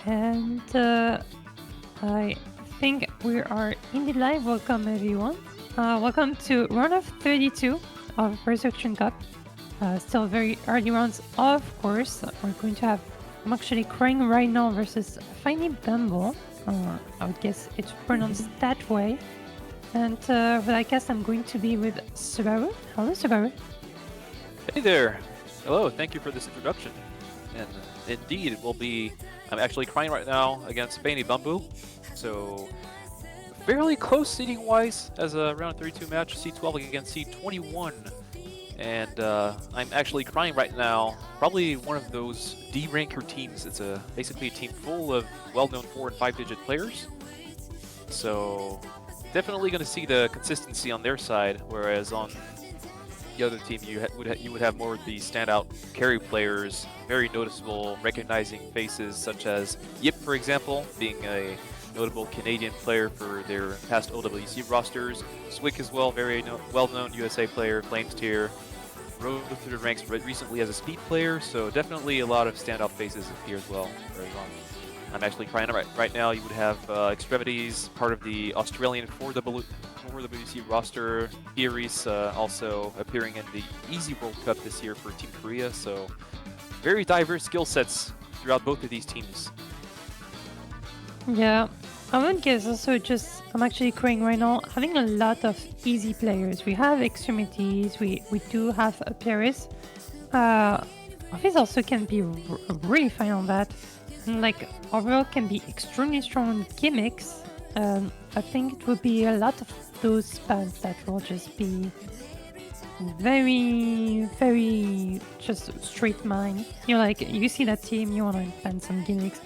And I think we are indeed live. Welcome, everyone. Welcome to round of 32 of Resurrection Cup. Still very early rounds, of course. We're going to have. I'm actually crying right now versus fajny bambule. I would guess it's pronounced that way. And for that cast, I'm going to be with Subaru. Hello, Subaru. Hey there! Hello, thank you for this introduction. And indeed, it will be... I'm actually crying right now against fajny bambule. So, fairly close seeding-wise as a round 32 match, C12 against C21. And I'm actually crying right now, probably one of those D-ranker teams. It's basically a team full of well-known 4- and 5-digit players. So, definitely going to see the consistency on their side, whereas on the other team, you would have more of the standout carry players, very noticeable, recognizing faces such as Yip, for example, being a notable Canadian player for their past OWC rosters. Swick as well, very well-known USA player, Flames tier, rose through the ranks recently as a speed player, so definitely a lot of standout faces here as well. I'm actually crying right now. You would have Extremities, part of the Australian 4WC roster. Iris also appearing in the Easy World Cup this year for Team Korea. So very diverse skill sets throughout both of these teams. Yeah, I would guess also just, I'm actually crying right now, having a lot of easy players. We have Extremities, we do have a Paris. Office also can be really fine on that. And like overall can be extremely strong on gimmicks. I think it will be a lot of those bands that will just be very just straight mine. You see that team, you want to ban some gimmicks,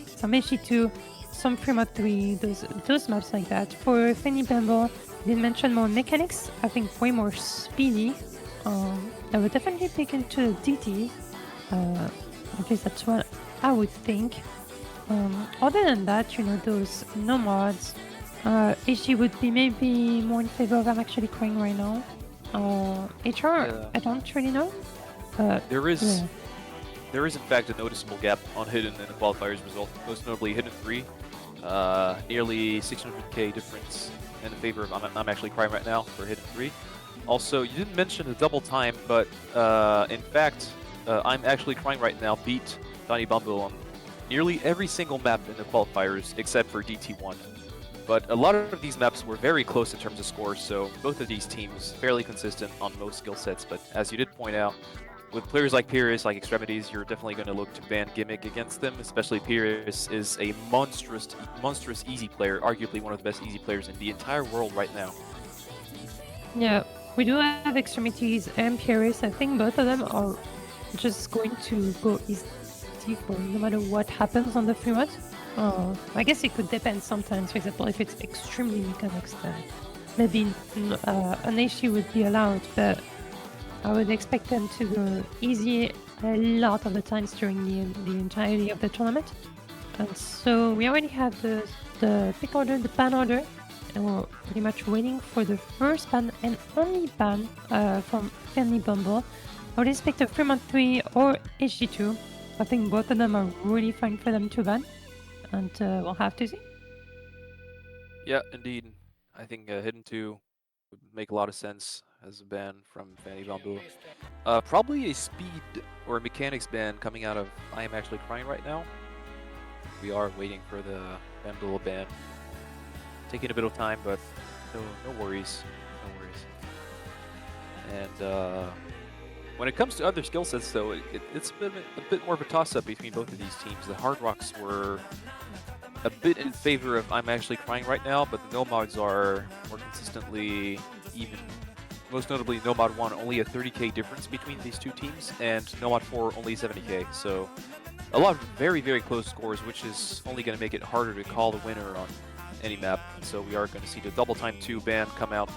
some HE2, some Fremont 3, those maps like that. For fajny bambule, you did mention more mechanics, I think way more speedy. I would definitely pick into the DT. At least that's what I would think. Other than that, those nomads, HG would be maybe more in favor of. I'm actually crying right now. HR, Yeah. I don't really know. There is Yeah. there is in fact a noticeable gap on Hidden in the qualifiers result, most notably Hidden 3. Nearly 600k difference in favor of I'm actually crying right now for Hidden 3. Also, you didn't mention the double time, but in fact, I'm actually crying right now beat fajny bambule on nearly every single map in the qualifiers except for DT1. But a lot of these maps were very close in terms of scores, so both of these teams fairly consistent on most skill sets. But as you did point out, with players like Pyrrhus, like Extremities, you're definitely going to look to ban Gimmick against them, especially Pyrrhus is a monstrous easy player, arguably one of the best easy players in the entire world right now. Yeah, we do have Extremities and Paris. I think both of them are just going to go easy for no matter what happens on the Fremont. I guess it could depend sometimes. For example, if it's extremely mechanics, then maybe an issue would be allowed, but I would expect them to go easy a lot of the times during the entirety of the tournament. And so we already have the pick order, the ban order, and we're pretty much waiting for the first ban and only ban from fajny bambule. I would expect a Fremont 3 or HG2. I think both of them are really fine for them to ban, and we'll have to see. Yeah, indeed. I think Hidden 2 would make a lot of sense as a ban from fajny bambule. Probably a speed or a mechanics ban coming out of I Am Actually Crying right now. We are waiting for the bambule ban. Taking a bit of time, but no worries. No worries. And when it comes to other skill sets, though, it's been a bit more of a toss-up between both of these teams. The Hard Rocks were a bit in favor of I'm Actually Crying right now, but the Nomads are more consistently even. Most notably, Nomad 1, only a 30k difference between these two teams, and Nomad 4, only 70k. So a lot of very, very close scores, which is only going to make it harder to call the winner on any map. And so we are going to see the Double Time 2 ban come out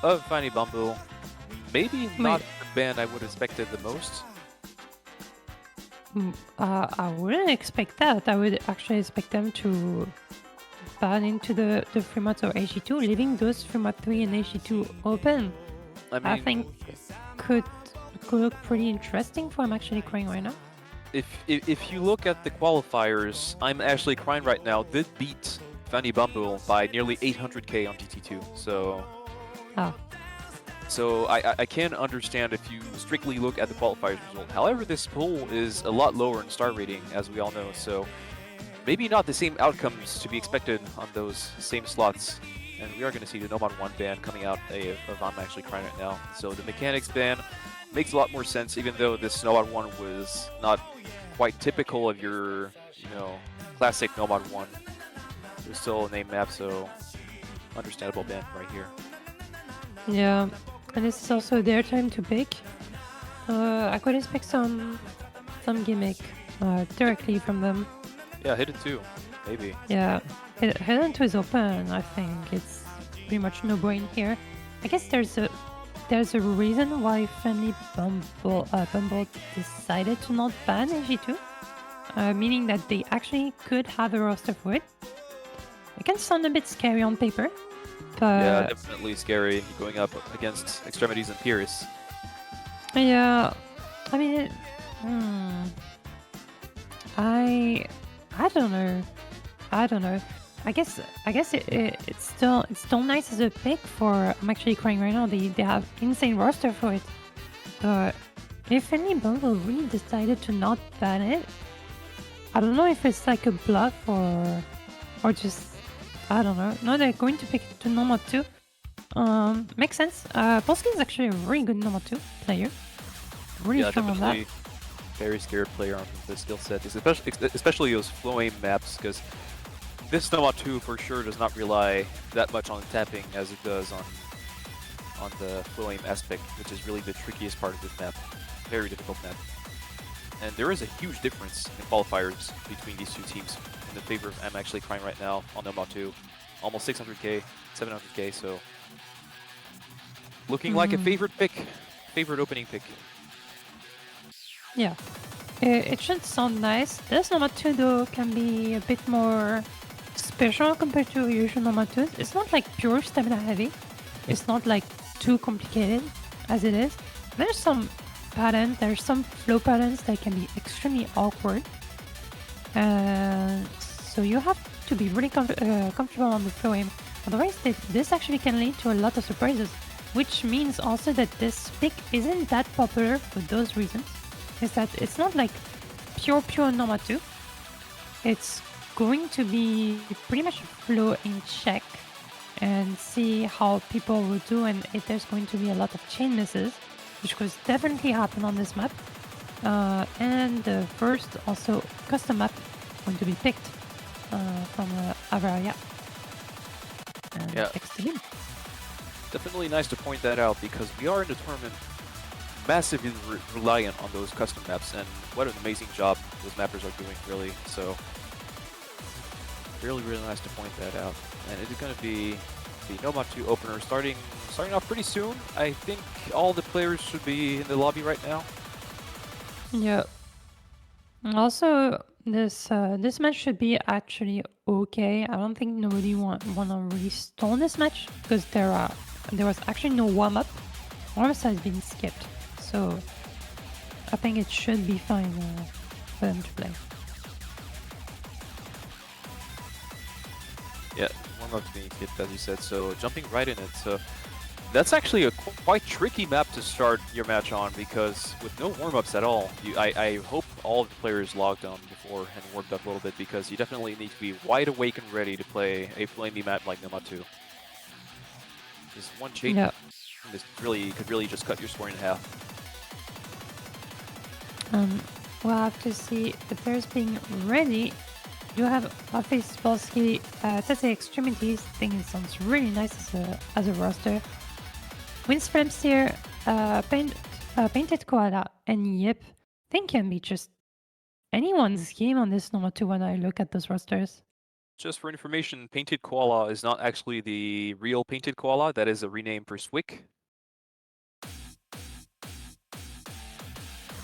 of fajny bambule. Maybe not the ban I would have expected the most. I wouldn't expect that. I would actually expect them to ban into the Fremont or HG2, leaving those Fremont 3 and HG2 open. I mean, I think could look pretty interesting for I'm actually crying right now. if you look at the qualifiers, I'm actually crying right now. Did beat fajny bambule by nearly 800k on GT2. Ah, So I can understand if you strictly look at the qualifiers result. However, this pool is a lot lower in star rating, as we all know. So maybe not the same outcomes to be expected on those same slots. And we are going to see the Nomad 1 ban coming out of I'm actually crying right now. So the mechanics ban makes a lot more sense, even though this Nomad 1 was not quite typical of your, classic Nomad 1. It was still a name map, so understandable ban right here. yeah. And this is also their time to pick. I could expect some gimmick directly from them. Yeah, hidden too, maybe. Yeah, Hidden 2 is open. I think it's pretty much no brain here. I guess there's a reason why Family Bumble decided to not ban AG2, meaning that they actually could have a roster for it. It can sound a bit scary on paper, but Yeah, definitely scary going up against Extremities and Pierce. yeah, I mean, I don't know. I don't know. I guess it's still nice as a pick for. I'm actually crying right now. They have insane roster for it. But if any Bumble really decided to not ban it, I don't know if it's like a bluff or just I don't know. No, they're going to pick it to Nomad 2. Makes sense. Polsky is actually a really good Nomad 2 player. Really Yeah, strong on that. definitely very scared player on the skill set, especially those flow aim maps, because this Nomad 2 for sure does not rely that much on tapping as it does on the flow aim aspect, which is really the trickiest part of this map. Very difficult map. And there is a huge difference in qualifiers between these two teams in the favor of I'm actually crying right now on Nomad 2. Almost 600k, 700k, so looking like a favorite opening pick. Yeah. It should sound nice. This Nomad 2 though can be a bit more special compared to usual Nomad 2. It's not like pure stamina heavy. It's not like too complicated as it is. There's some patterns, there's some flow patterns that can be extremely awkward. So you have to be really comfortable on the flow aim. Otherwise, this actually can lead to a lot of surprises, which means also that this pick isn't that popular for those reasons. Is that it's not like pure Nomad 2. It's going to be pretty much flow in check and see how people will do, and if there's going to be a lot of chain misses, which could definitely happen on this map. And the first also custom map going to be picked from Avaria. And Yeah. next to him. Definitely nice to point that out, because we are in the tournament massively reliant on those custom maps, and what an amazing job those mappers are doing, really. So really nice to point that out. And it is going to be the Nomad 2 opener starting off pretty soon. I think all the players should be in the lobby right now. Yeah. Also, this match should be actually okay. I don't think nobody wanna really stall this match because there was actually no warm up. Warm up has been skipped, so I think it should be fine for them to play. Yeah, warm-up's being skipped, as you said, so jumping right in it. So that's actually a quite tricky map to start your match on, because with no warm-ups at all, I hope all of the players logged on before and warmed up a little bit, because you definitely need to be wide awake and ready to play a flamey map like Nomad 2. Just one change this could really just cut your score in half. We'll have to see the players being ready. You have Office Polsky, Tete Extremities. I think it sounds really nice as a roster. Windsframes here, Painted Koala, and Yip. I think can be just anyone's game on this Nomad 2 when I look at those rosters. Just for information, Painted Koala is not actually the real Painted Koala. That is a rename for Swick.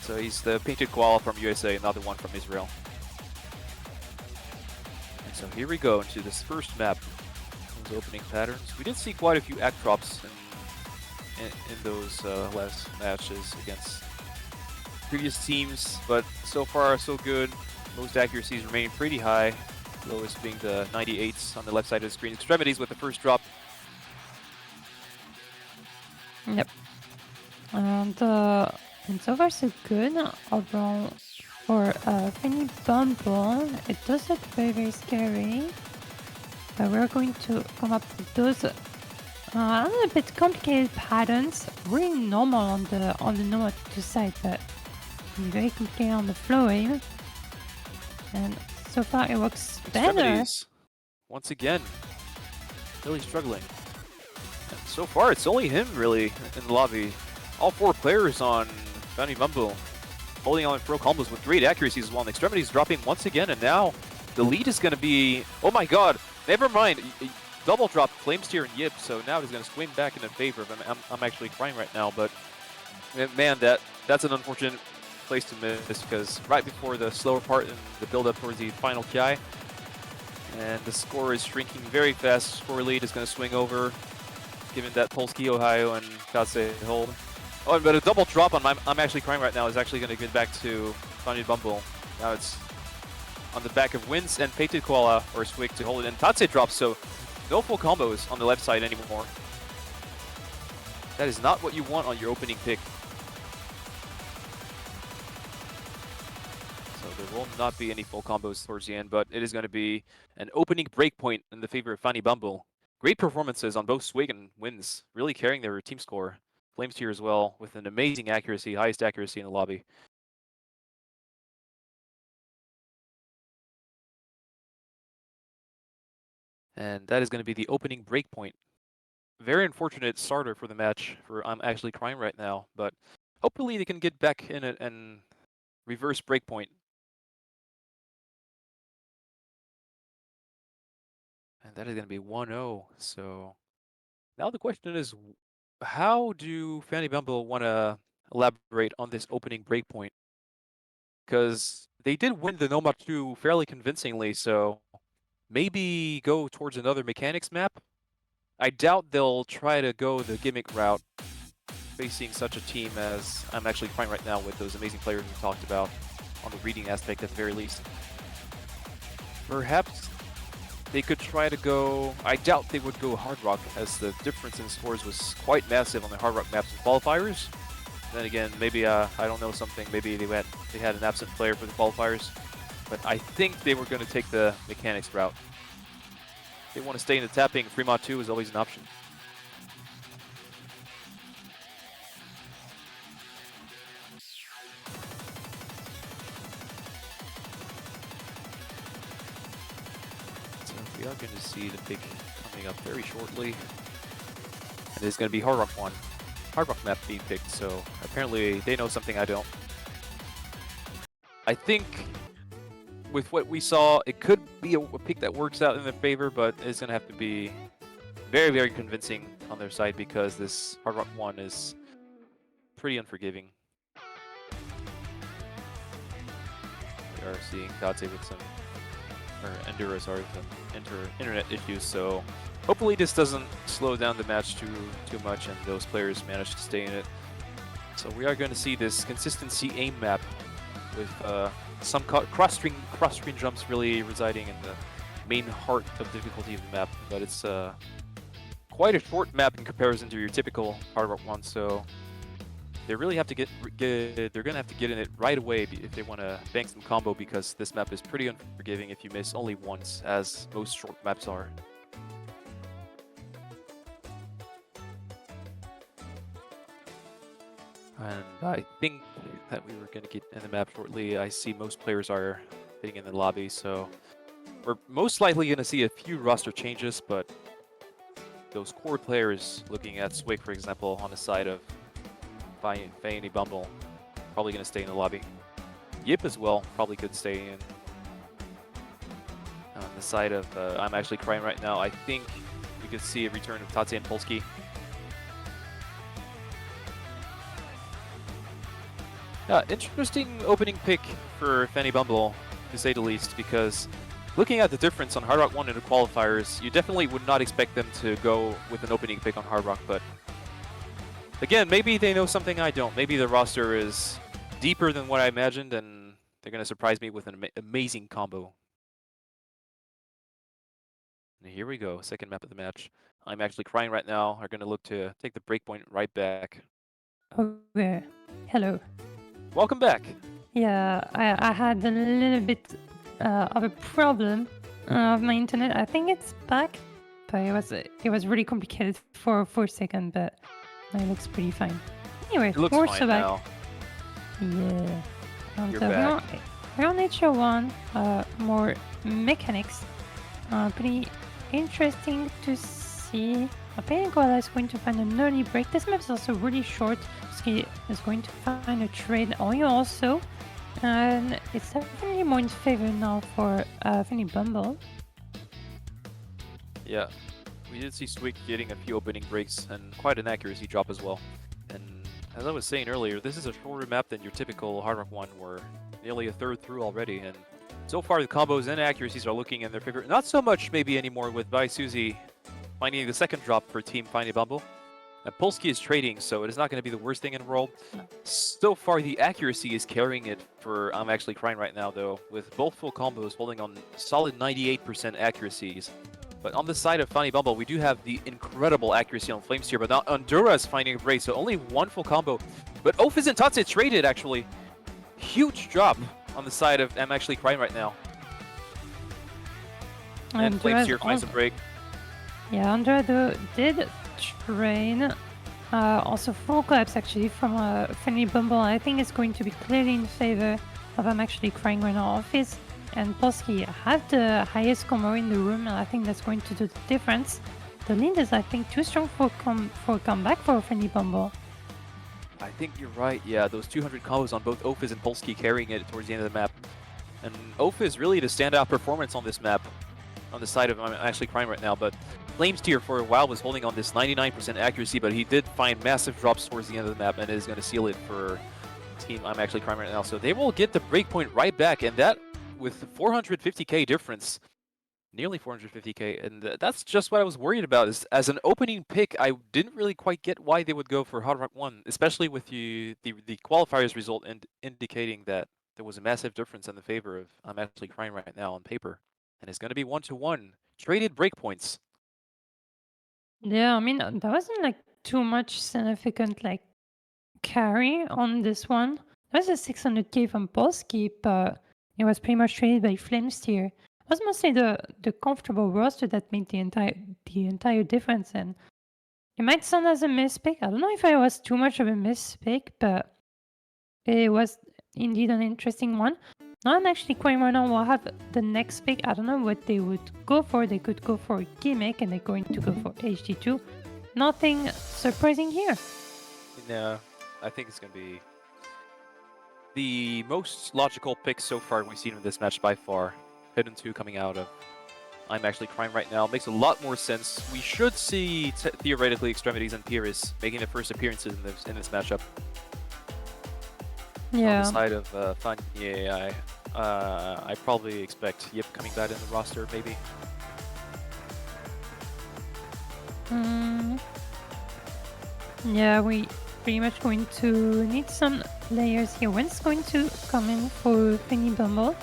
So he's the Painted Koala from USA, not the one from Israel. And so here we go into this first map. Those opening patterns. We did see quite a few act drops in those last matches against previous teams, but so far so good. Most accuracies remain pretty high, lowest being the 98s on the left side of the screen. Extremities with the first drop. Yep. And so far so good. Although for Fajny Bumble, it does look very, very scary. But we're going to come up with those a little bit complicated patterns. Really normal on the normal side, but very complicated on the flow wave. And so far it works better. Extremities, once again, really struggling. And so far it's only him really in the lobby. All 4 players on Fajny Bumble holding on pro combos with great accuracies as well. And extremities dropping once again, and now the lead is going to be, oh my god, never mind. Double drop Flamesteer and Yip, so now he's going to swing back in favor of him. I'm actually crying right now, but man, that's an unfortunate place to miss, because right before the slower part and the build-up towards the final PI, and the score is shrinking very fast. Score lead is going to swing over, given that Polski, Ohio, and Katse hold. Oh, but a double drop on I'm actually crying right now is actually going to get back to Fajny Bumble. Now it's on the back of Wins and Pated Koala or Swig to hold it, and Tatse drops, so no full combos on the left side anymore. That is not what you want on your opening pick. So there will not be any full combos towards the end, but it is going to be an opening breakpoint in the favor of Fajny Bumble. Great performances on both Swig and Wins, really carrying their team score. Flamesteer as well, with an amazing accuracy, highest accuracy in the lobby. And that is going to be the opening breakpoint. Very unfortunate starter for the match, for I'm actually crying right now, but hopefully they can get back in it and reverse breakpoint. And that is going to be 1-0. So now the question is, how do Fajny Bumble want to elaborate on this opening breakpoint? Because they did win the Nomad 2 fairly convincingly, so maybe go towards another mechanics map? I doubt they'll try to go the gimmick route facing such a team as I'm actually crying right now with those amazing players we talked about on the reading aspect at the very least. Perhaps they could try to go, I doubt they would go Hard Rock, as the difference in scores was quite massive on the Hard Rock maps and qualifiers. Then again, maybe I don't know something, maybe they had an absent player for the qualifiers. But I think they were going to take the mechanics route. If they want to stay in the tapping, Fremont 2 is always an option. So we are going to see the pick coming up very shortly. And it's going to be Hard Rock 1. Hard Rock map being picked, so apparently they know something I don't. I think with what we saw, it could be a pick that works out in their favor, but it's going to have to be very, very convincing on their side, because this Hard Rock 1 is pretty unforgiving. We are seeing Katse with some, or Enduro, sorry, with some internet issues, so hopefully this doesn't slow down the match too much and those players manage to stay in it. So we are going to see this consistency aim map with some cross-screen jumps really residing in the main heart of difficulty of the map, but it's quite a short map in comparison to your typical Hard Rock 1, so they really have to they're gonna have to get in it right away if they want to bank some combo, because this map is pretty unforgiving if you miss only once, as most short maps are. And I think that we were going to get in the map shortly. I see most players are hitting in the lobby, so we're most likely going to see a few roster changes, but those core players, looking at Swig, for example, on the side of Fajny Bumble, probably going to stay in the lobby. Yip as well, probably could stay in. On the side of I'm actually crying right now, I think we could see a return of Tatse and Polski. Interesting opening pick for Fajny Bumble, to say the least, because looking at the difference on Hard Rock 1 in the qualifiers, you definitely would not expect them to go with an opening pick on Hard Rock, but again, maybe they know something I don't. Maybe the roster is deeper than what I imagined, and they're going to surprise me with an amazing combo. And here we go, second map of the match. I'm actually crying right now. Are going to look to take the breakpoint right back. Okay. Hello. Welcome back. Yeah, I had a little bit of a problem of my internet. I think it's back, but it was really complicated for a second, but now it looks pretty fine. Anyway, It looks we're fine so back. now. Yeah. And You're so back. we're on HR1, more mechanics. Pretty interesting to see. Penguala is going to find an early break. This map is also really short. Ski is going to find a trade oil also. And it's definitely more in favor now for Finny Bumble. Yeah, we did see Swick getting a few opening breaks and quite an accuracy drop as well. And as I was saying earlier, this is a shorter map than your typical Hard Rock 1. We're nearly a third through already, and so far the combos and accuracies are looking in their favor. Not so much maybe anymore with Bai Suzy finding the second drop for Team Finny Bumble. Polsky is trading, so it is not going to be the worst thing in the world. So far, the accuracy is carrying it for I'm actually crying right now, though, with both full combos holding on solid 98% accuracies. But on the side of Finny Bumble, we do have the incredible accuracy on Flames here, but now Endura is finding a break, so only one full combo. But Ophiz and Tatse traded, actually. Huge drop on the side of I'm actually crying right now. And Flames here finds a break. Yeah, Endura did train. Also full collapse actually from Finny Bumble. I think it's going to be clearly in favor of I'm actually crying right now. Office and Polsky have the highest combo in the room, and I think that's going to do the difference. The lead is, I think, too strong for comeback for Finny Bumble. I think you're right. Yeah, those 200 combos on both Ophiz and Polsky carrying it towards the end of the map. And Ophiz really the standout performance on this map. On the side of I'm actually crying right now, but Flames tier for a while was holding on this 99% accuracy, but he did find massive drops towards the end of the map and is going to seal it for Team I'm actually crying right now. So they will get the breakpoint right back, and that with 450k difference, nearly 450k, and that's just what I was worried about. Is as an opening pick, I didn't really quite get why they would go for Hard Rock 1, especially with the qualifiers result and indicating that there was a massive difference in the favor of I'm actually crying right now on paper. And it's going to be 1-1. Traded breakpoints. Yeah, I mean, there wasn't like too much significant like carry on this one. There was a 600k from Polsky, but it was pretty much traded by Flames tier. It was mostly the comfortable roster that made the entire difference, and it might sound as a mispick. I don't know if it was too much of a mispick, but it was indeed an interesting one. Now I'm actually quite right now will have the next pick. I don't know what they would go for. They could go for a gimmick, and they're going to go for HD2. Nothing surprising here. No, I think it's going to be the most logical pick so far we've seen in this match by far. Hidden 2 coming out of I'm actually crying right now. Makes a lot more sense. We should see theoretically Extremities and Pyrrhus making their first appearances in this matchup. Yeah. On the side of fajny, I probably expect Yip coming back in the roster, maybe. Yeah, we pretty much going to need some layers here. When's going to come in for Finny Bumble?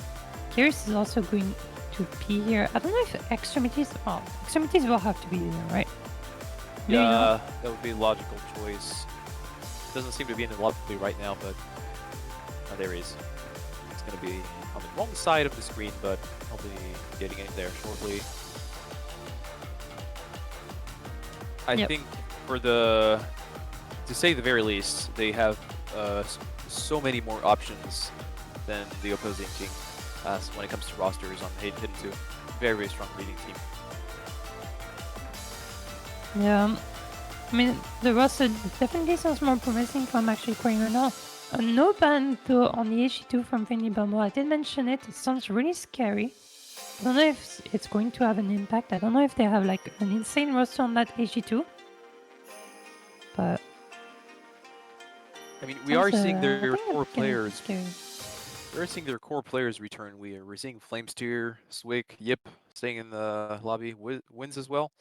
Pyrrhus is also going to be here. I don't know if Extremities... Oh, Extremities will have to be there, right? Yeah, that would be a logical choice. Doesn't seem to be in the lobby right now, but there he is. It's going to be on the wrong side of the screen, but I'll be getting in there shortly. I think for to say the very least, they have so many more options than the opposing team when it comes to rosters on Hidden 2. Very, very strong reading team. Yeah, I mean, the roster definitely sounds more promising from actually crying right now. No ban though on the HG2 from Finny Bumble. I did mention it. It sounds really scary. I don't know if it's going to have an impact. I don't know if they have like an insane roster on that HG2. But I mean, we are seeing their core players. We're seeing their core players return. We're seeing Flames tier, Swick, Yip staying in the lobby, wins as well.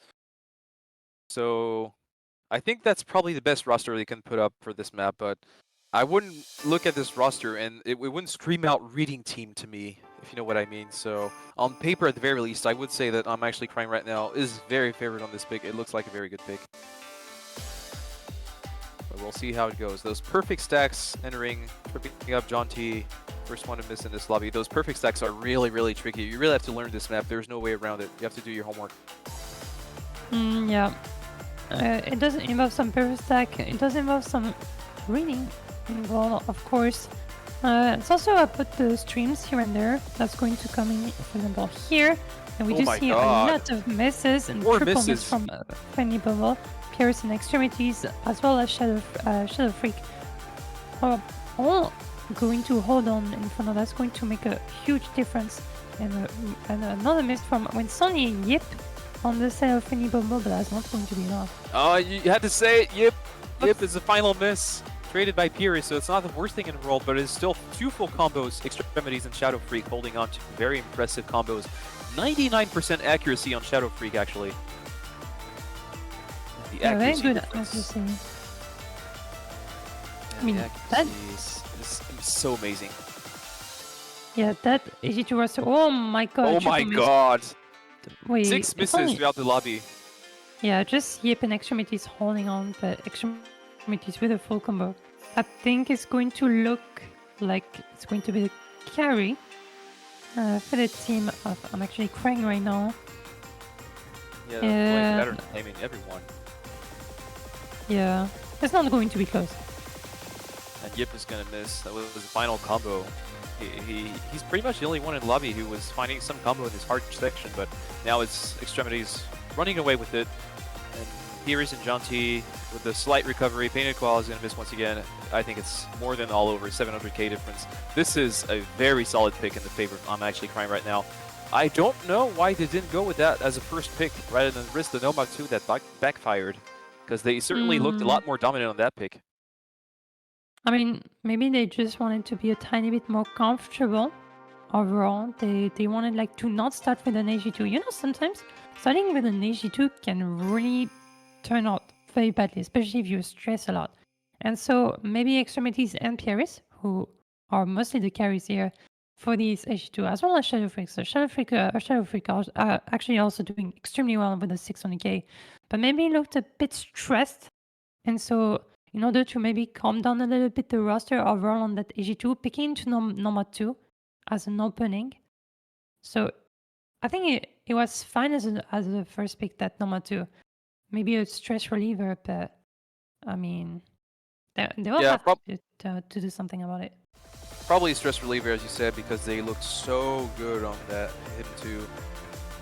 So I think that's probably the best roster they can put up for this map, but I wouldn't look at this roster and it wouldn't scream out reading team to me, if you know what I mean. So on paper, at the very least, I would say that I'm actually crying right now is very favored on this pick. It looks like a very good pick. But we'll see how it goes. Those perfect stacks entering, tripping up John T. First one to miss in this lobby. Those perfect stacks are really, really tricky. You really have to learn this map. There's no way around it. You have to do your homework. Yeah. It does involve some perfect stack. It does involve some reading involved, of course. It's also I put the streams here and there. That's going to come in, for example, here. And we Oh do my see God. a lot of misses and More triple misses. miss from Fajny Bubble, Pierce and Extremities, as well as Shadow Freak. All going to hold on in front of that's going to make a huge difference. And another miss from when Sonny Yip on the side of Fajny Bubble, but that's not going to be enough. Oh, you had to say it. Yip. Yip is the final miss. Traded by Piri, so it's not the worst thing in the world, but it's still two full combos, Extremities and Shadow Freak, holding on to very impressive combos. 99% accuracy on Shadow Freak, actually. The Yeah, very accuracy good difference. accuracy. Yeah, I mean, the that- accuracy is so amazing. Yeah, that AG2 roster. Oh my god. Oh my triple miss. god! Wait, 6 it's misses only- throughout the lobby. Yeah, just Yip and Extremities holding on, but Extremities with a full combo. I think it's going to look like it's going to be the carry for the team of I'm actually crying right now. Yeah, Yeah. better than I mean everyone. Yeah, it's not going to be close. And Yip is gonna miss. That was his final combo. He's pretty much the only one in the lobby who was finding some combo in his hard section, but now it's Extremities running away with it. And here is in John T with the slight recovery. Painted Claw is gonna miss once again. I think it's more than all over, 700k difference. This is a very solid pick in the favor. I'm actually crying right now. I don't know why they didn't go with that as a first pick rather than risk the Nomad 2 that backfired, because they certainly looked a lot more dominant on that pick. I mean, maybe they just wanted to be a tiny bit more comfortable overall. They wanted like to not start with an AG2. You know, sometimes starting with an AG2 can really turn out very badly, especially if you stress a lot. And so maybe Extremities and Pieris, who are mostly the carries here for these AG2, as well as Shadow Freak. So Shadow Freak are actually also doing extremely well with the 600k, but maybe looked a bit stressed. And so in order to maybe calm down a little bit the roster overall on that AG2, picking into Nomad 2 as an opening. So I think it was fine as a first pick, that Nomad 2. Maybe a stress reliever, but I mean, they will Yeah, have to do something about it. Probably a stress reliever, as you said, because they looked so good on that hit 2.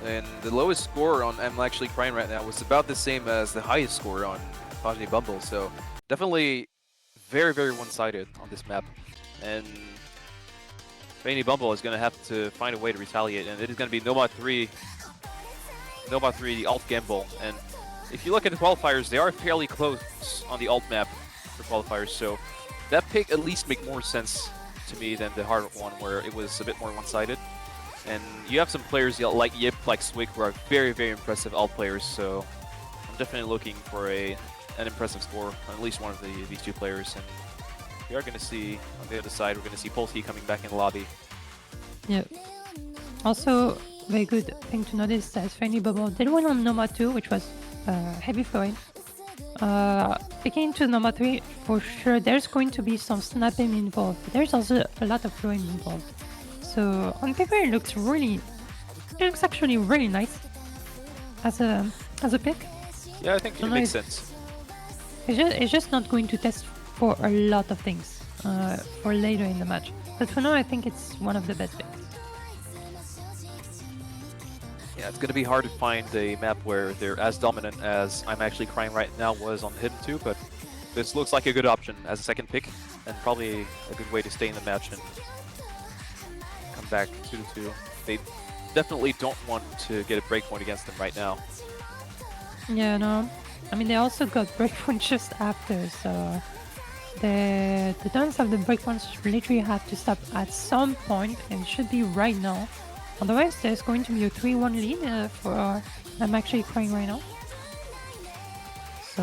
And the lowest score on I'm Actually Crying right now was about the same as the highest score on Fajny Bumble. So definitely very, very one-sided on this map. And Fajny Bumble is going to have to find a way to retaliate, and it is going to be Nomad 3, the alt gamble. And if you look at the qualifiers, they are fairly close on the alt map for qualifiers, so that pick at least make more sense to me than the hard one where it was a bit more one-sided. And you have some players like Yip, like Swick, who are very, very impressive alt players, so I'm definitely looking for an impressive score on at least one of these two players. And we are going to see, on the other side, we're going to see Polsky coming back in the lobby. Yeah. Also, very good thing to notice that Fajny Bubble did win on Nomad 2, which was heavy flowing. Picking into Nomad 3, for sure, there's going to be some snapping involved. There's also a lot of flowing involved. So on paper, it looks actually really nice as a pick. Yeah, I think it makes sense. It's just not going to test for a lot of things for later in the match. But for now, I think it's one of the best picks. Yeah, it's going to be hard to find a map where they're as dominant as I'm Actually Crying right now was on Hidden 2, but this looks like a good option as a second pick, and probably a good way to stay in the match and come back 2-2. They definitely don't want to get a breakpoint against them right now. Yeah, no. I mean, they also got breakpoint just after, so the turns of the breakpoints literally have to stop at some point, and it should be right now. Otherwise, there's going to be a 3-1 lead for I'm Actually Crying right now. So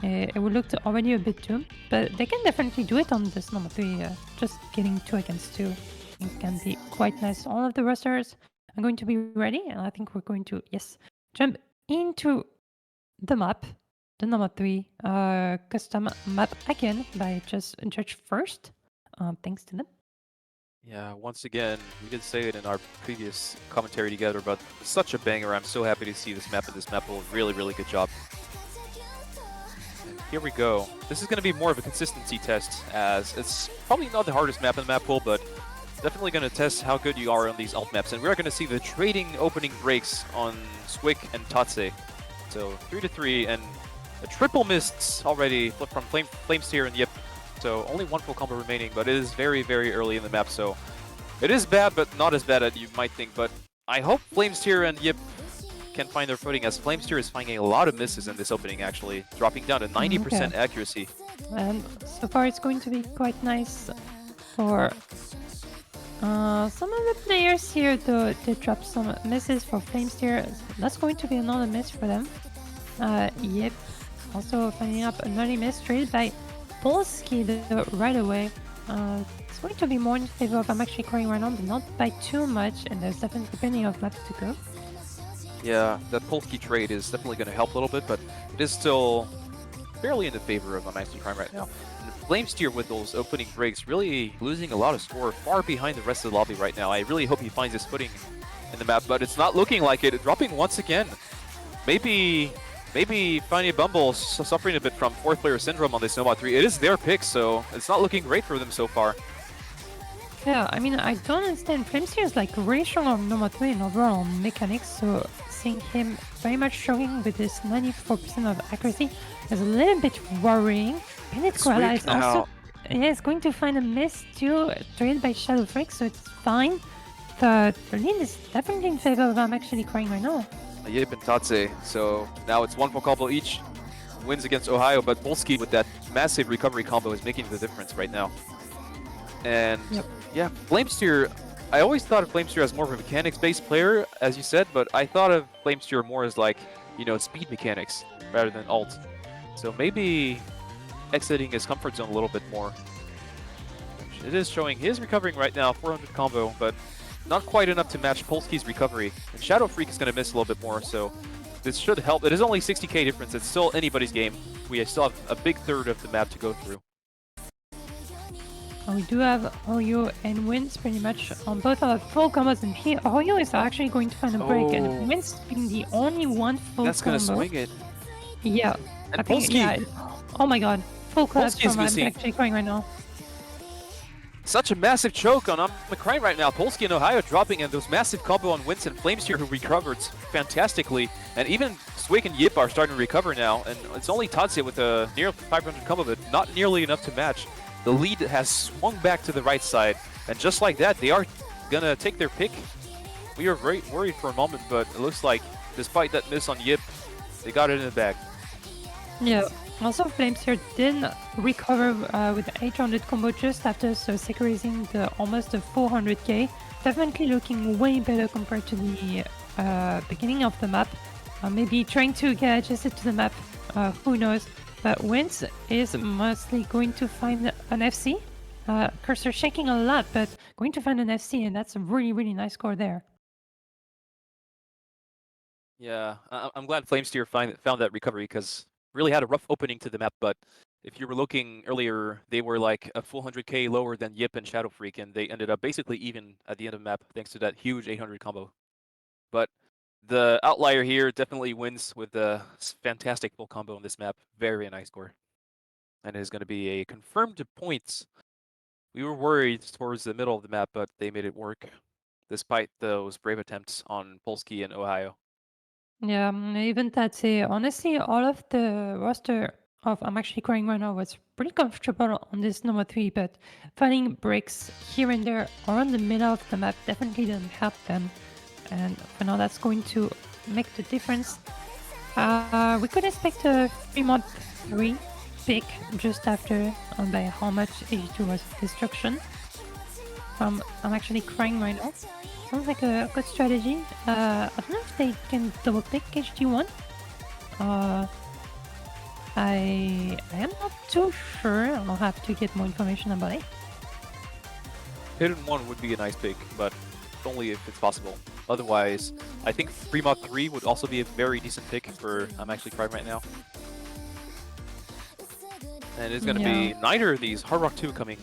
It would look already a bit doomed, but they can definitely do it on this number 3. Just getting 2 against 2 I think can be quite nice. All of the rosters are going to be ready, and I think we're going to, yes, jump into the map, the number 3 custom map again by just Judge First. Thanks to them. Yeah, once again, we did say it in our previous commentary together, but such a banger. I'm so happy to see this map, and this map will really, really good job. And here we go. This is going to be more of a consistency test, as it's probably not the hardest map in the map pool, but definitely going to test how good you are on these alt maps. And we're going to see the trading opening breaks on Swick and Tatse. So 3-3, and a triple mists already flipped from Flamesteer and Yip. So only one full combo remaining, but it is very, very early in the map, so it is bad, but not as bad as you might think. But I hope Flamesteer and Yip can find their footing, as Flamesteer is finding a lot of misses in this opening, actually, dropping down to 90% accuracy. And so far it's going to be quite nice for some of the players here, though. They drop some misses for Flamesteer. That's going to be another miss for them. Yip also finding up another miss traded by Polski right away. It's going to be more in favor of I'm actually crying right now, but not by too much, and there's definitely plenty of maps to go. Yeah, that Polski trade is definitely going to help a little bit, but it is still fairly in the favor of I'm actually crying right now. And Flamesteer with those opening breaks really losing a lot of score, far behind the rest of the lobby right now. I really hope he finds his footing in the map, but it's not looking like it. Dropping once again. Maybe Fajny Bumble suffering a bit from 4th player syndrome on this Nomad 3. It is their pick, so it's not looking great for them so far. Yeah, I mean, I don't understand. Flamesteer is like really strong on Nomad 3 and overall on mechanics, so seeing him very much struggling with this 94% of accuracy is a little bit worrying. And it's also, yeah, it's going to find a miss too, traded by Shadow Freak, so it's fine. The lead is definitely in favor of I'm actually crying right now. Yip and Tatse, so now it's one full combo each. Wins against Ohio, but Polski with that massive recovery combo is making the difference right now. And yeah, Flamesteer, I always thought of Flamesteer as more of a mechanics-based player, as you said, but I thought of Flamesteer more as like, you know, speed mechanics rather than ult. So maybe exiting his comfort zone a little bit more. It is showing his recovering right now, 400 combo, but not quite enough to match Polski's recovery. And Shadow Freak is going to miss a little bit more, so this should help. It is only 60k difference. It's still anybody's game. We still have a big third of the map to go through. We do have Oyo and Wins pretty much on both our full combos, and here Oyo is actually going to find a break, and Wins being the only one full That's combo. That's going to swing it. Yeah. And Polski. Yeah, oh my god. Full class from I'm actually crying right now. Such a massive choke on McCrane right now. Polski and Ohio dropping in those massive combo on Winston. Flamesteer who recovered fantastically. And even Swick and Yip are starting to recover now. And it's only Tatse with a near 500 combo, but not nearly enough to match. The lead has swung back to the right side. And just like that, they are going to take their pick. We were very worried for a moment, but it looks like despite that miss on Yip, they got it in the bag. Yeah. Also, Flamesteer did recover with the 800 combo just after, so securing the almost the 400k. Definitely looking way better compared to the beginning of the map. Maybe trying to get adjusted to the map, who knows. But Wins is mostly going to find an FC. Cursor shaking a lot, but going to find an FC, and that's a really, really nice score there. Yeah, I'm glad Flamesteer found that recovery, because really had a rough opening to the map, but if you were looking earlier, they were like a full 100k lower than Yip and Shadow Freak, and they ended up basically even at the end of the map thanks to that huge 800 combo. But the outlier here definitely wins with a fantastic full combo on this map. Very nice score. And it is going to be a confirmed points. We were worried towards the middle of the map, but they made it work despite those brave attempts on Polski and Ohio. Yeah, even Tatse. Honestly, all of the roster of I'm actually crying right now was pretty comfortable on this number 3, but finding breaks here and there around the middle of the map definitely didn't help them. And for now, that's going to make the difference. We could expect a 3-mod 3 pick just after by how much H2 was destruction. I'm actually crying right now. Sounds like a good strategy. I don't know if they can double pick HG1. I am not too sure. I'll have to get more information about it. Hidden 1 would be a nice pick, but only if it's possible. Otherwise, I think Fremont 3 would also be a very decent pick for I'm actually crying right now. And it's going to be neither of these. Hard Rock 2 coming.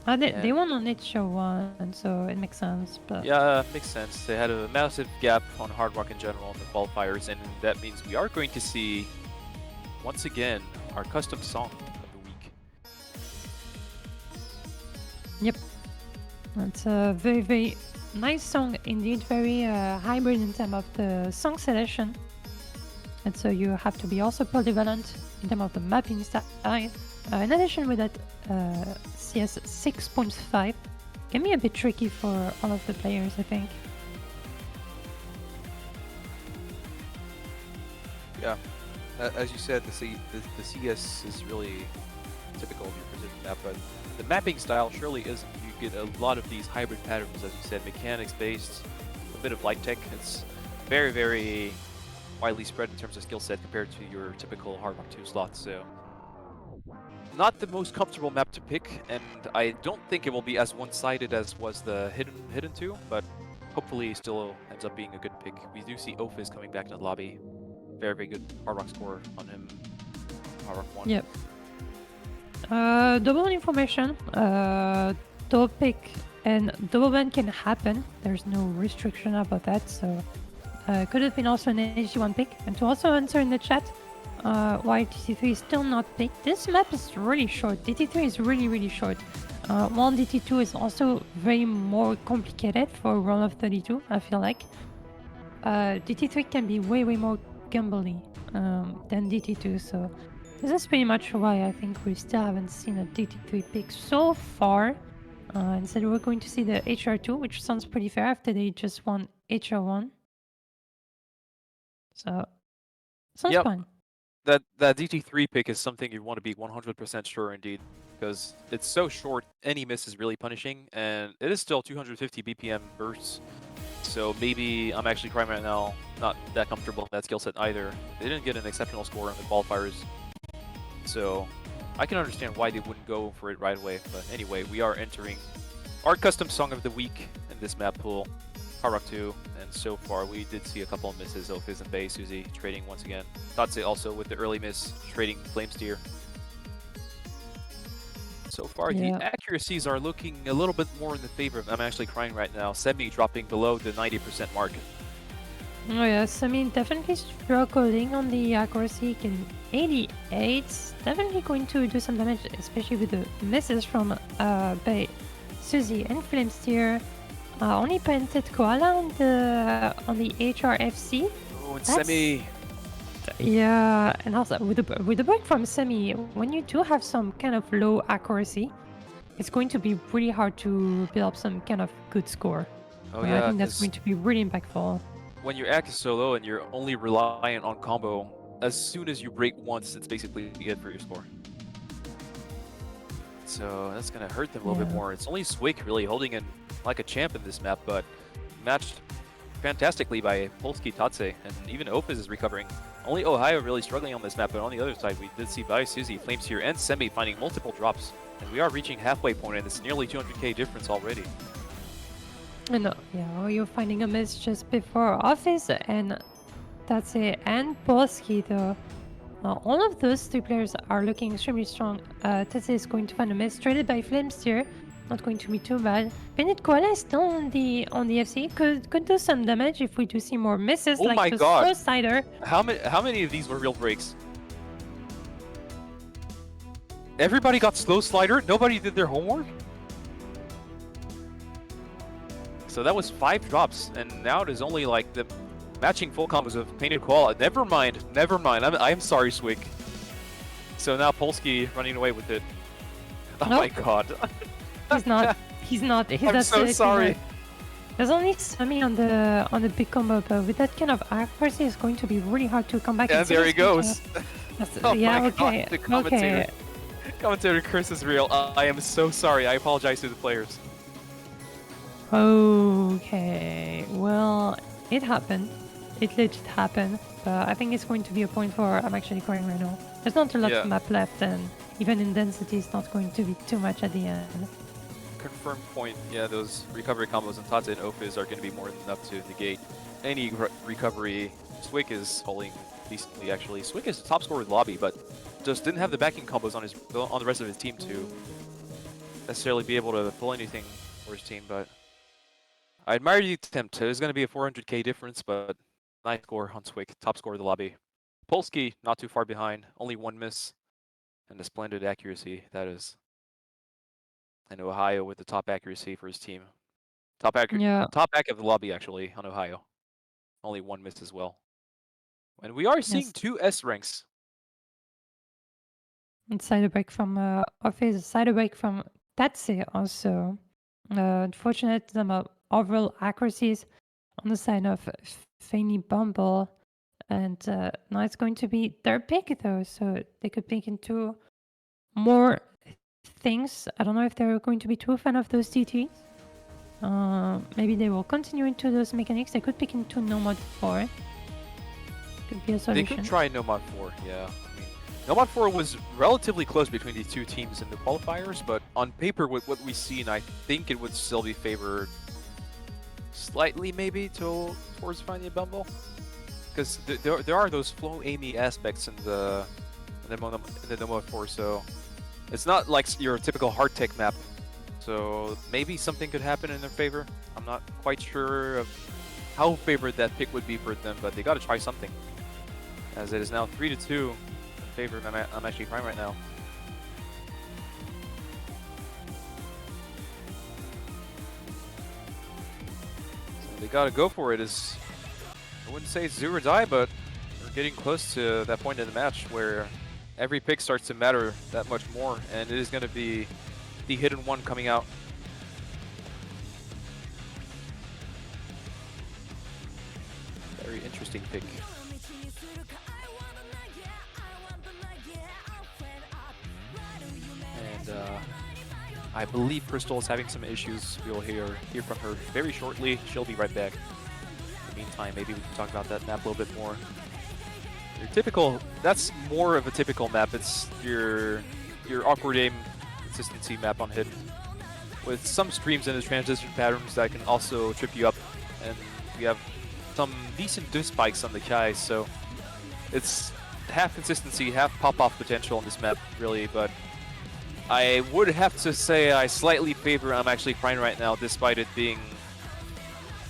They won on Nature 1, so it makes sense. But yeah, makes sense. They had a massive gap on Hard Rock in general in the qualifiers, and that means we are going to see, once again, our custom song of the week. Yep. It's a very, very nice song indeed. Very hybrid in terms of the song selection. And so you have to be also polyvalent in terms of the mapping style. In addition with that, CS 6.5 can be a bit tricky for all of the players, I think. Yeah, as you said, the CS is really typical of your precision map, but the mapping style surely isn't. You get a lot of these hybrid patterns, as you said, mechanics based, a bit of light tech. It's very, very widely spread in terms of skill set compared to your typical Hard Rock 2 slot. So not the most comfortable map to pick, and I don't think it will be as one-sided as was the Hidden 2, but hopefully still ends up being a good pick. We do see Ophiz coming back to the lobby. Very, very good Hard Rock score on him. Hard Rock 1. Yep. Double information. Double pick and double ban can happen. There's no restriction about that, so could have been also an HG1 pick. And to also answer in the chat, why DT3 is still not picked. This map is really short. DT3 is really, really short. While DT2 is also very more complicated for round of 32, I feel like. DT3 can be way, way more gambly than DT2, so this is pretty much why I think we still haven't seen a DT3 pick so far. Instead, we're going to see the HR2, which sounds pretty fair after they just won HR1. So, sounds fun. That DT3 pick is something you want to be 100% sure indeed, because it's so short, any miss is really punishing, and it is still 250 BPM bursts, so maybe I'm actually crying right now, not that comfortable in that skill set either. They didn't get an exceptional score in the qualifiers, so I can understand why they wouldn't go for it right away. But anyway, we are entering our custom song of the week in this map pool, Hard Rock 2, and so far we did see a couple of misses. Ophiz and Bay, Suzy trading once again. Tatse also with the early miss, trading Flamesteer. So far, the accuracies are looking a little bit more in the favor of I'm actually crying right now. Semi dropping below the 90% mark. Oh yes, I mean, definitely struggling on the accuracy, getting 88. Definitely going to do some damage, especially with the misses from Bay, Suzy, and Flamesteer. Only painted Koala on the HRFC. Oh, and Semi. Yeah, and also with the break from Semi, when you do have some kind of low accuracy, it's going to be really hard to build up some kind of good score. Oh yeah, I think that's going to be really impactful. When your act is so low and you're only reliant on combo, as soon as you break once, it's basically good for your score. So that's gonna hurt them a little bit more. It's only Swick really holding in like a champ in this map, but matched fantastically by Polski, Tatse, and even Ophiz is recovering. Only Ohio really struggling on this map, but on the other side, we did see Bai, Suzy, Flamesteer, and Semi finding multiple drops. And we are reaching halfway point, and it's nearly 200k difference already. No, yeah, you're finding a miss just before Office, and Tatse and Polski, though. All of those three players are looking extremely strong. Tatse is going to find a miss, traded by Flamesteer. Not going to be too bad. Painted Koala is still on the FC. Could do some damage if we do see more misses. Oh like my the god! Slow Slider. How many of these were real breaks? Everybody got slow slider. Nobody did their homework. So that was 5 drops, and now it is only like the matching full combos of Painted Koala. Never mind. I'm sorry, Swig. So now Polski running away with it. Oh my god. He's not. I'm so sorry. There's only Sami on the big combo, but with that kind of accuracy, it's going to be really hard to come back. And there he goes. Oh yeah, okay. God, the commentator curse is real. I am so sorry. I apologize to the players. Okay, well, it happened. it legit happened. But I think it's going to be a point for I'm actually crying right now. There's not a lot of map left, and even in density, it's not going to be too much at the end. Confirmed point. Yeah, those recovery combos on Tate and Ophiz are going to be more than enough to negate any recovery. Swick is holding decently, actually. Swick is the top scorer with Lobby, but just didn't have the backing combos on the rest of his team to necessarily be able to pull anything for his team. But I admire the attempt. There's going to be a 400k difference, but nice score on Swick, top scorer of the lobby. Polsky not too far behind, only one miss, and a splendid accuracy that is. And Ohio with the top accuracy for his team. Top back of the lobby actually on Ohio. Only one miss as well. And we are seeing two S ranks. And side break from Office, side break from Tatse also. Unfortunate some overall accuracies on the side of fajny bambule. And now it's going to be their pick though, so they could pick into more things. I don't know if they're going to be too fan of those TTs. Maybe they will continue into those mechanics. They could pick into No Mod 4. Could be a solution. They could try No Mod 4, yeah. I mean, No Mod 4 was relatively close between these two teams in the qualifiers, but on paper with what we see, and I think it would still be favored slightly maybe towards fajny bambule. Because there are those flow Amy aspects in the No Mod 4, so it's not like your typical hard tech map. So maybe something could happen in their favor. I'm not quite sure of how favored that pick would be for them, but they got to try something. As it is now 3-2 in favor of I'm actually crying right now. So they got to go for it. I wouldn't say it's do or die, but we're getting close to that point in the match where every pick starts to matter that much more, and it is going to be the hidden one coming out. Very interesting pick. And I believe Crystal is having some issues. We'll hear from her very shortly. She'll be right back. In the meantime, maybe we can talk about that map a little bit more. Your typical, that's more of a typical map. It's your awkward aim consistency map on Hidden, with some streams in the transition patterns that can also trip you up, and we have some decent diff spikes on the Kai, so it's half consistency, half pop-off potential on this map, really, but I would have to say I slightly favor I'm actually crying right now, despite it being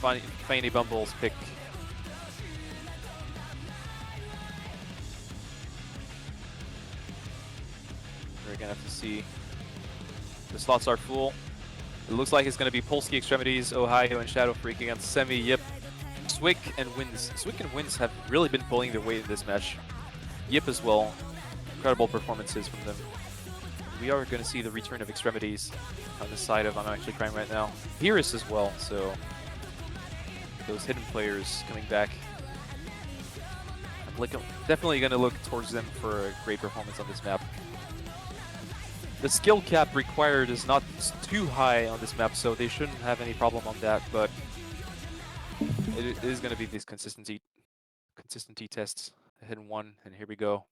fajny bambule's pick. We're gonna have to see. The slots are full. It looks like it's going to be Polsky Extremities, Ohio, and Shadow Freak against Semi, Yip, Swick, and Wins. Swick and Wins have really been pulling their weight in this match. Yip as well. Incredible performances from them. We are going to see the return of Extremities on the side of I'm actually crying right now. Beerus as well, so those hidden players coming back. I'm definitely going to look towards them for a great performance on this map. The skill cap required is not too high on this map, so they shouldn't have any problem on that, but it is going to be these consistency tests. A hidden one, and here we go.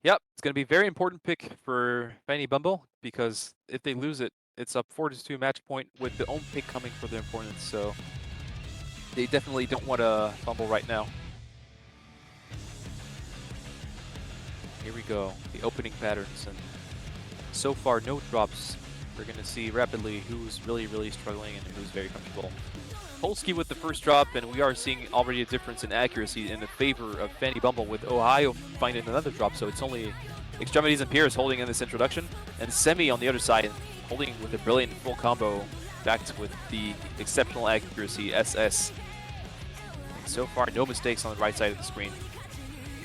Yep, it's going to be a very important pick for fajny bambule, because if they lose it, it's up 4-2 match point with the own pick coming for their opponents, so they definitely don't want to fumble right now. Here we go, the opening patterns, and so far no drops. We're going to see rapidly who's really struggling and who's very comfortable. Polsky with the first drop, and we are seeing already a difference in accuracy in the favor of fajny bambule, with Ohio finding another drop, so it's only Extremities and Pierce holding in this introduction, and Semi on the other side holding with a brilliant full combo, backed with the exceptional accuracy SS. And so far no mistakes on the right side of the screen.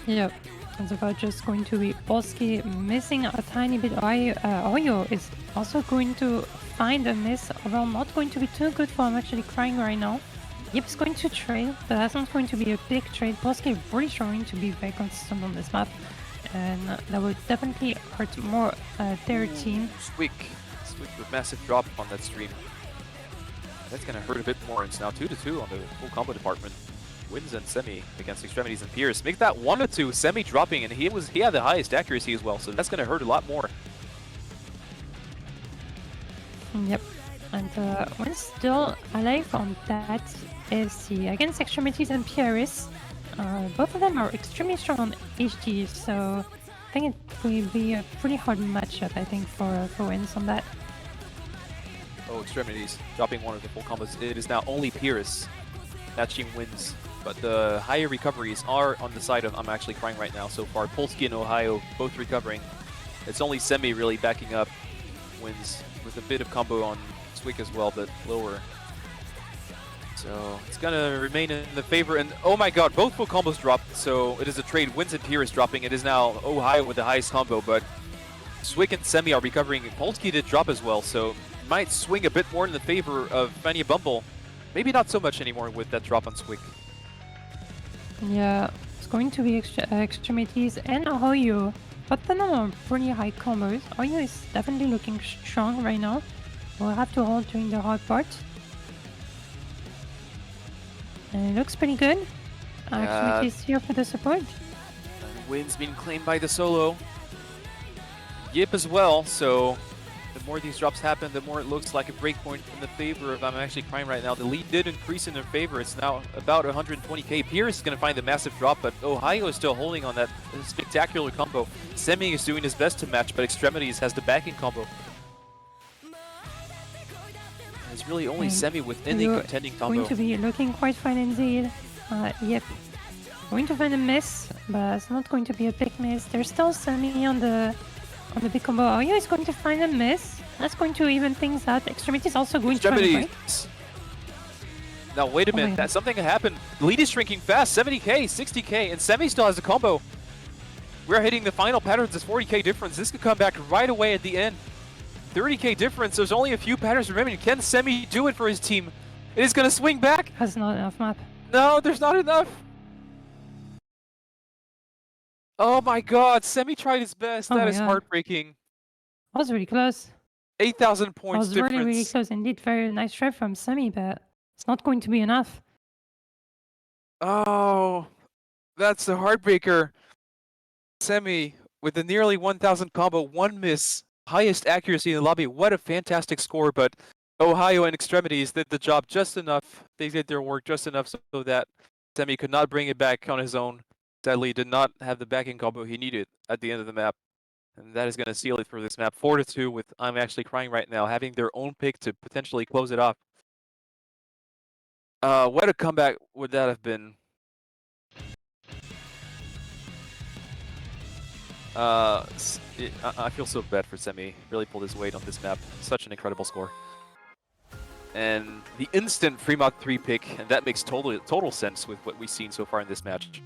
Yep. It's about just going to be Polsky missing a tiny bit. Oyo is also going to find a miss. Overall, not going to be too good for him, actually crying right now. Yip's going to trade, but that's not going to be a big trade. Polsky really trying to be very consistent on this map, and that would definitely hurt more their team. Swick with massive drop on that stream. That's gonna hurt a bit more. It's now 2-2 on the full combo department. Wins and Semi against Extremities and Pierce. Make that 1-2. Semi dropping, and he had the highest accuracy as well, so that's gonna hurt a lot more. Yep. And we're still alive on that AFC. Against Extremities and PRS, both of them are extremely strong on HD, so I think it will be a pretty hard matchup, I think, for wins on that. Oh, Extremities dropping one of the full combos. It is now only Pierce. That team wins, but the higher recoveries are on the side of I'm actually crying right now so far. Polsky and Ohio both recovering. It's only Semi really backing up wins with a bit of combo on Swick as well, but lower. So it's gonna remain in the favor, and oh my god, both full combos dropped, so it is a trade. Wins and Pierce dropping. It is now Ohio with the highest combo, but Swick and Semi are recovering. Polsky did drop as well, so might swing a bit more in the favor of Fajny Bumble. Maybe not so much anymore with that drop on Swick. Yeah, it's going to be Extremities and Ohio. But then are pretty high combos. Ohio is definitely looking strong right now. We'll have to hold during the hard part. And it looks pretty good. Extremities here for the support. Win's been claimed by the solo. Yip as well, so the more these drops happen, the more it looks like a breakpoint in the favor of I'm actually crying right now. The lead did increase in their favor. It's now about 120k. Pierce is going to find the massive drop, but Ohio is still holding on that spectacular combo. Semi is doing his best to match, but Extremities has the backing combo. It's really only Semi with any contending combo. Going to be looking quite fine indeed. Yep. Going to find a miss, but it's not going to be a big miss. There's still Semi on the big combo. Ohio is going to find a miss. That's going to even things out. Extremities also going to find a break. Now wait a minute, that something happened. The lead is shrinking fast, 70k, 60k, and Semi still has a combo. We're hitting the final patterns, this 40k difference. This could come back right away at the end. 30k difference, there's only a few patterns remaining. Can Semi do it for his team? It is going to swing back. That's not enough map. No, there's not enough. Oh my god, Semi tried his best. That is heartbreaking. That was really close. 8,000 points difference. That was really close indeed. Very nice try from Semi, but it's not going to be enough. Oh, that's the heartbreaker. Semi with the nearly 1,000 combo, one miss, highest accuracy in the lobby. What a fantastic score, but Ohio and Extremities did the job just enough. They did their work just enough so that Semi could not bring it back on his own. Sadly, did not have the backing combo he needed at the end of the map. And that is going to seal it for this map. 4-2 with I'm actually crying right now, having their own pick to potentially close it off. What a comeback would that have been? I feel so bad for Semi. Really pulled his weight on this map. Such an incredible score. And the instant Fremont 3 pick, and that makes total sense with what we've seen so far in this match.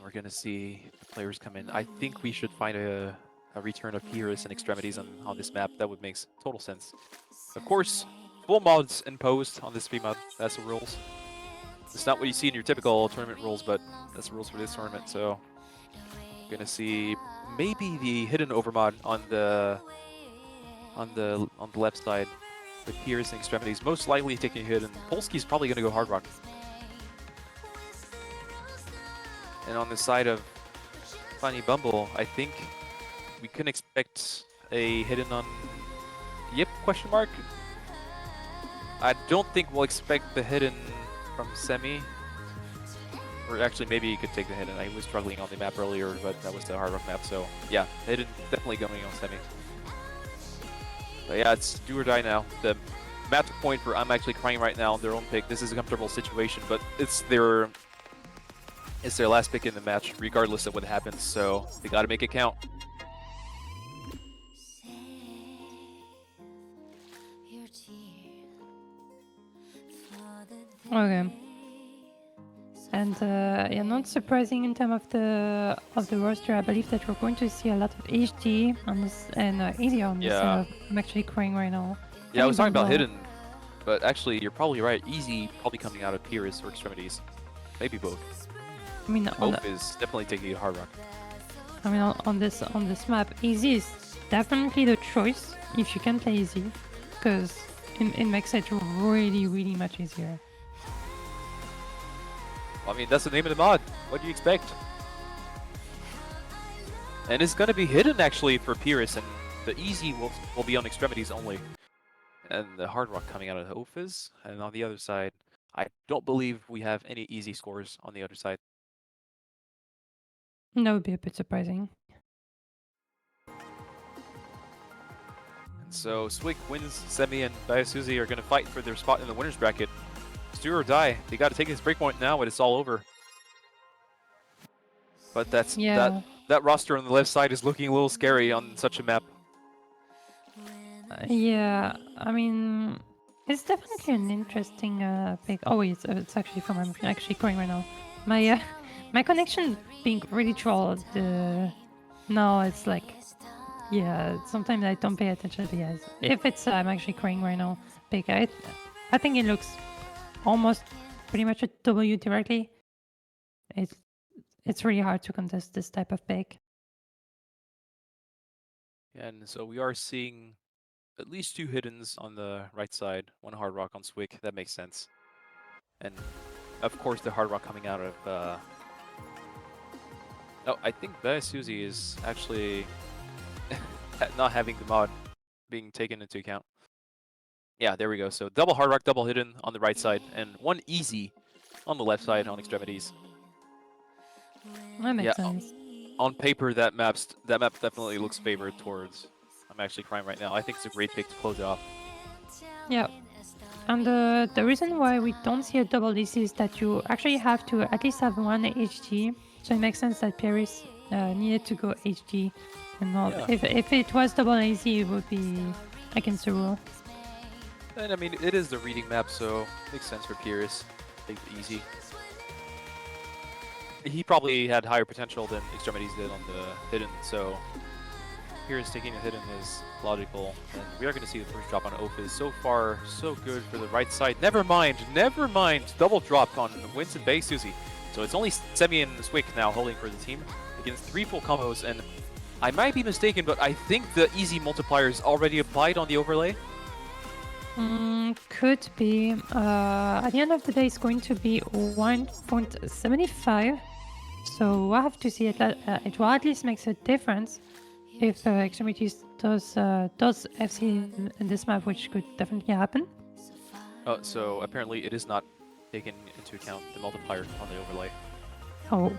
We're going to see the players come in. I think we should find a return of Pierce and Extremities on this map. That would make total sense. Of course, full mods imposed on this VMod. That's the rules. It's not what you see in your typical tournament rules, but that's the rules for this tournament. So, we're going to see maybe the hidden overmod on the left side with Pierce and Extremities most likely taking a hit, and Polsky's probably going to go hard rock. And on the side of Fajny Bumble, I think we can expect a hidden on Yip, question mark? I don't think we'll expect the hidden from Semi. Or actually, maybe he could take the hidden. I was struggling on the map earlier, but that was the hard rock map. So yeah, hidden definitely going on Semi. But yeah, it's do or die now. The match point for I'm actually crying right now on their own pick. This is a comfortable situation, but it's their last pick in the match, regardless of what happens, so they gotta make it count. Okay. And yeah, not surprising in terms of the roster. I believe that we're going to see a lot of HD on this and easier on this. I'm actually crying right now. Yeah, I was talking about hidden, but actually you're probably right. Easy probably coming out of Pierce or Extremities, maybe both. I mean, Oaf is definitely taking a hard rock. on this map, easy is definitely the choice if you can play easy, because it makes it really much easier. I mean, that's the name of the mod. What do you expect? And it's gonna be hidden actually for Pyrrhus, and the easy will be on extremities only. And the hard rock coming out of the Ophis. And on the other side, I don't believe we have any easy scores on the other side. That would be a bit surprising. And so Swig wins, Semi and Bayasuzi are gonna fight for their spot in the winner's bracket. It's do or die. They gotta take this breakpoint now when it's all over. But that roster on the left side is looking a little scary on such a map. Yeah, I mean, it's definitely an interesting pick. Oh wait, it's actually from I'm actually crying right now. My my connection being really trolled. Now it's like, yeah. Sometimes I don't pay attention to yes. If it's I'm actually crying right now. Pick. I think it looks almost pretty much a W directly. It's really hard to contest this type of pick. And so we are seeing at least 2 hiddens on the right side, 1 hard rock on Swig. That makes sense. And of course the hard rock coming out of oh, I think Bayasuzi is actually not having the mod being taken into account. Yeah, there we go. So double hard rock, double hidden on the right side, and 1 easy on the left side on extremities. That makes sense. On paper, that map definitely looks favored towards. I'm actually crying right now. I think it's a great pick to close it off. Yeah. And the reason why we don't see a double DC is that you actually have to at least have 1 HG. So it makes sense that Paris needed to go HG. And not, Yeah. if it was double AC, it would be against the rule. And I mean, it is the reading map, so makes sense for Pyrrhus. Take it easy. He probably had higher potential than Extremities did on the hidden, so Pyrrhus taking a hidden is logical. And we are going to see the first drop on Ophis. So far, so good for the right side. Never mind. Double drop on Winston Bay Susie. So it's only Semi and Swick now holding for the team against 3 full combos. And I might be mistaken, but I think the easy multiplier is already applied on the overlay. Could be. At the end of the day, it's going to be 1.75. So I have to see it. It will at least makes a difference if Extremities does FC in this map, which could definitely happen. So apparently it is not taken into account, the multiplier on the overlay. Oh.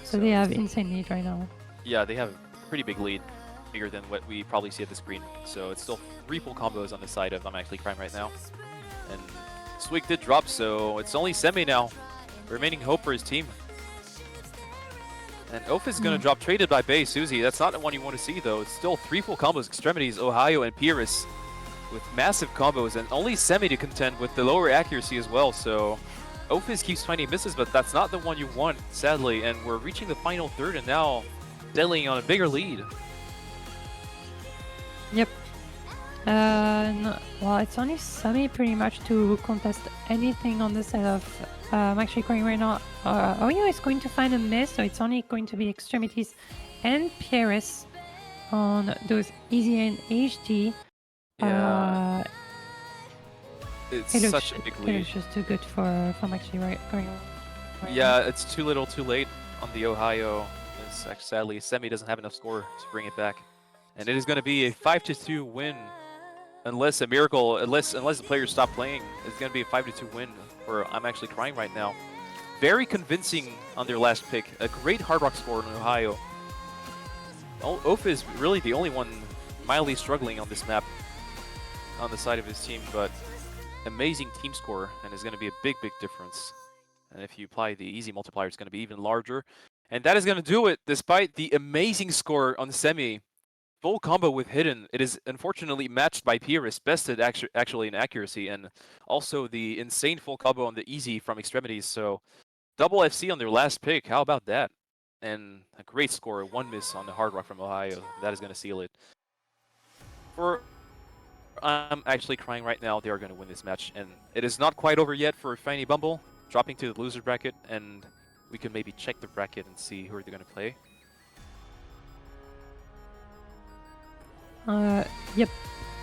So they have insane lead right now. Yeah, they have a pretty big lead, bigger than what we probably see at the screen. So it's still 3 full combos on the side of I'm actually crying right now. And Swig did drop, so it's only Semi now. Remaining hope for his team. And Oph is going to drop traded by Bay Susie. That's not the one you want to see, though. It's still 3 full combos, Extremities, Ohio, and Pyrrhus with massive combos, and only Semi to contend with the lower accuracy as well. So Ophis keeps finding misses, but that's not the one you want, sadly. And we're reaching the final third, and now Deadly on a bigger lead. Yep. No, well, it's only Semi pretty much to contest anything on the side of. I'm actually going right now. Oyo is going to find a miss, so it's only going to be Extremities and Pyrrhus on those easy and HD. Yeah. It's such a big lead. It looks just too good for from actually going. Yeah, it's too little, too late on the Ohio. It's actually, sadly, Semi doesn't have enough score to bring it back, and it is going to be a 5-2 win, unless a miracle, unless the players stop playing. It's going to be a 5-2 win for I'm actually crying right now. Very convincing on their last pick. A great hard rock score in Ohio. Oph is really the only one mildly struggling on this map on the side of his team, but amazing team score, and is going to be a big difference. And if you apply the easy multiplier, it's going to be even larger. And that is going to do it, despite the amazing score on Semi. Full combo with hidden. It is unfortunately matched by Pyrrhus, bested actually in accuracy, and also the insane full combo on the easy from Extremities. So double FC on their last pick. How about that? And a great score, 1 miss on the hard rock from Ohio. That is going to seal it. I'm actually crying right now. They are going to win this match, and it is not quite over yet for Fajny Bumble, dropping to the loser bracket, and we can maybe check the bracket and see who they're gonna play. Yep.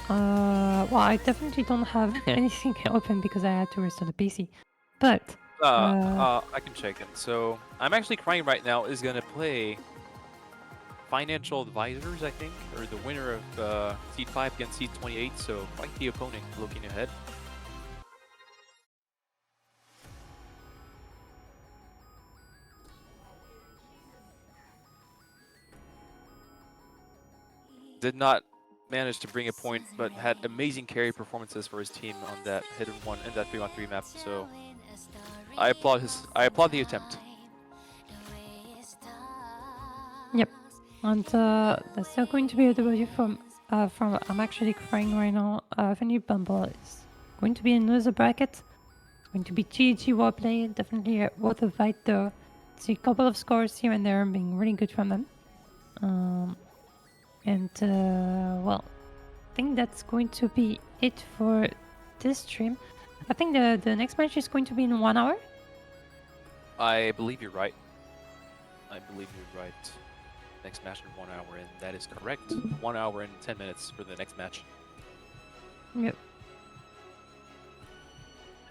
Well, I definitely don't have anything open because I had to restore the PC. But I can check them. So I'm actually crying right now is gonna play Financial Advisors, I think, or the winner of Seed 5 against Seed 28. So quite the opponent looking ahead. Did not manage to bring a point, but had amazing carry performances for his team on that hidden one in that 3-on-3 map. So I applaud the attempt. yep. And that's still going to be a W from I'm actually crying right now. Fajny Bumble is going to be in another bracket. It's going to be GG Warplay. Definitely worth a fight though. See a couple of scores here and there being really good from them. And well, I think that's going to be it for this stream. I think the next match is going to be in 1 hour. I believe you're right. I believe you're right. Next match in 1 hour, and that is correct. 1 hour and 10 minutes for the next match. Yep.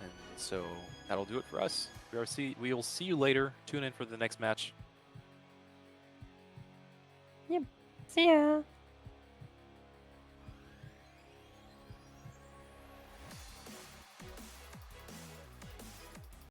And so that'll do it for us. We will see you later. Tune in for the next match. Yep. See ya.